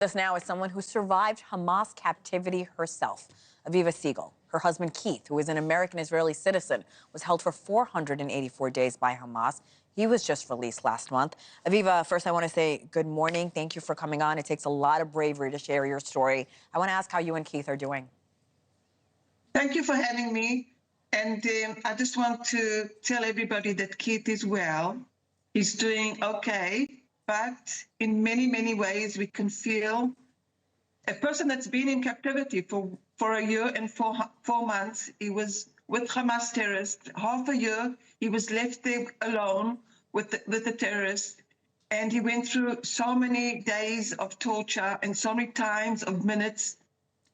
This now is someone who survived Hamas captivity herself. Aviva Siegel, her husband Keith, who is an American-Israeli citizen, was held for 484 days by Hamas. He was just released last month. Aviva, first I want to say good morning. Thank you for coming on. It takes a lot of bravery to share your story. I want to ask how you and Keith are doing. Thank you for having me. And I just want to tell everybody that Keith is well. He's doing okay. But in many, many ways, we can feel a person that's been in captivity for a year and four months. He was with Hamas terrorists. Half a year, he was left there alone with the terrorists. And he went through so many days of torture and so many times of minutes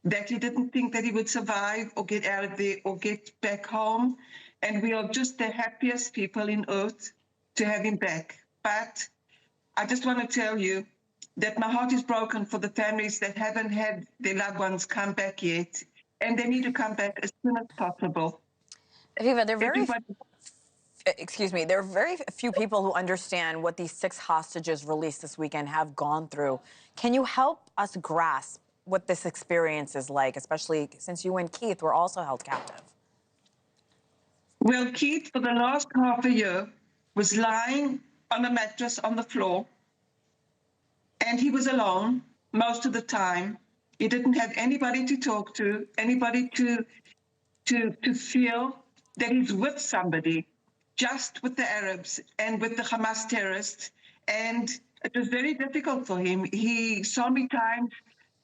that he didn't think that he would survive or get out of there or get back home. And we are just the happiest people in earth to have him back. But I just want to tell you that my heart is broken for the families that haven't had their loved ones come back yet, and they need to come back as soon as possible. Aviva, there are very few people who understand what these 6 hostages released this weekend have gone through. Can you help us grasp what this experience is like, especially since you and Keith were also held captive? Well, Keith, for the last half a year, was lying on a mattress on the floor, and he was alone most of the time. He didn't have anybody to talk to, anybody to feel that he's with somebody, just with the Arabs and with the Hamas terrorists. And it was very difficult for him. He so many times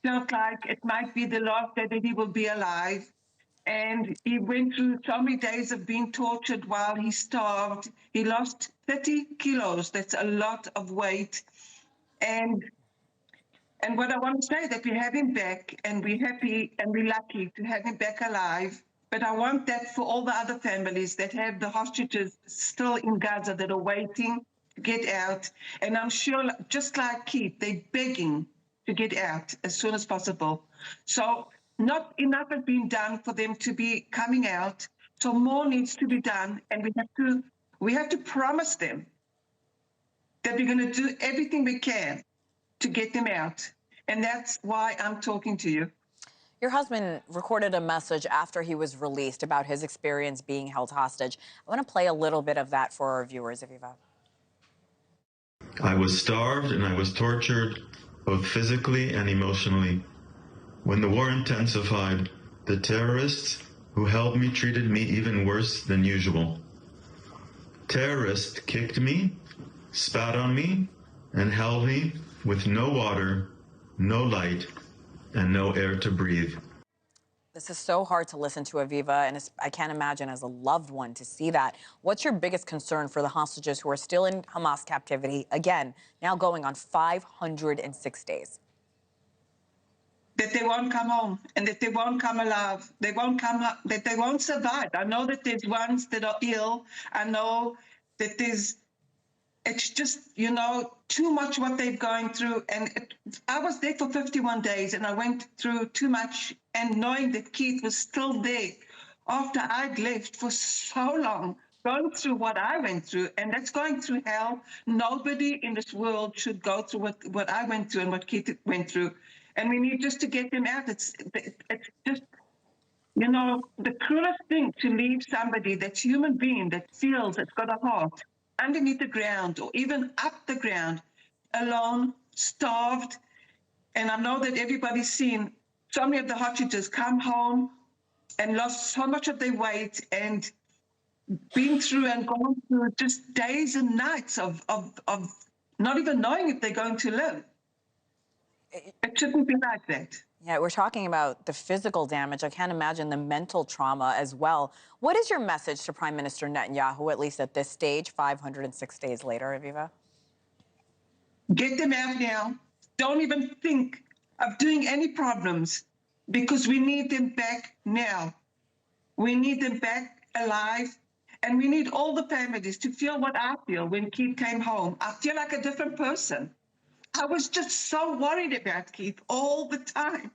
felt like it might be the last day that he will be alive. And he went through so many days of being tortured while he starved. He lost 30 kilos. That's a lot of weight. And what I want to say is that we have him back, and we're happy and we're lucky to have him back alive. But I want that for all the other families that have the hostages still in Gaza that are waiting to get out. And I'm sure, just like Keith, they're begging to get out as soon as possible. So not enough has been done for them to be coming out. So more needs to be done, and we have to promise them that we're going to do everything we can to get them out. And that's why I'm talking to you. Your husband recorded a message after he was released about his experience being held hostage. I want to play a little bit of that for our viewers, Aviva. I was starved and I was tortured, both physically and emotionally. When the war intensified, the terrorists who held me treated me even worse than usual. Terrorists kicked me, spat on me, and held me with no water, no light, and no air to breathe. This is so hard to listen to, Aviva, and I can't imagine as a loved one to see that. What's your biggest concern for the hostages who are still in Hamas captivity, again, now going on 506 days? That they won't come home and that they won't come alive. They won't come, that they won't survive. I know that there's ones that are ill. I know that it's just, too much what they're going through. And I was there for 51 days and I went through too much, and knowing that Keith was still there after I'd left for so long, going through what I went through, and that's going through hell. Nobody in this world should go through what I went through and what Keith went through. And we need just to get them out. It's just, the cruelest thing to leave somebody that's human being, that feels, that's got a heart, underneath the ground or even up the ground, alone, starved. And I know that everybody's seen so many of the hostages come home and lost so much of their weight and been through and gone through just days and nights of not even knowing if they're going to live. It shouldn't be like that. Yeah, we're talking about the physical damage. I can't imagine the mental trauma as well. What is your message to Prime Minister Netanyahu, at least at this stage, 506 days later, Aviva? Get them out now. Don't even think of doing any problems, because we need them back now. We need them back alive, and we need all the families to feel what I feel when Keith came home. I feel like a different person. I was just so worried about Keith all the time.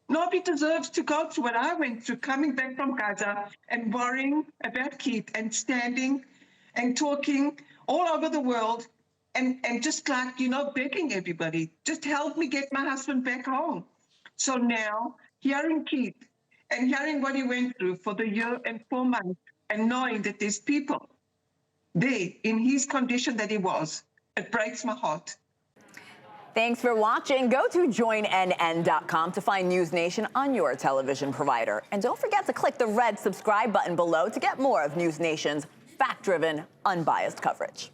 Nobody deserves to go through what I went through, coming back from Gaza and worrying about Keith and standing and talking all over the world and just like, begging everybody, just help me get my husband back home. So now, hearing Keith and hearing what he went through for the year and 4 months, and knowing that there's people there in his condition that he was, it breaks my heart. Thanks for watching. Go to joinnn.com to find NewsNation on your television provider. And don't forget to click the red subscribe button below to get more of NewsNation's fact-driven, unbiased coverage.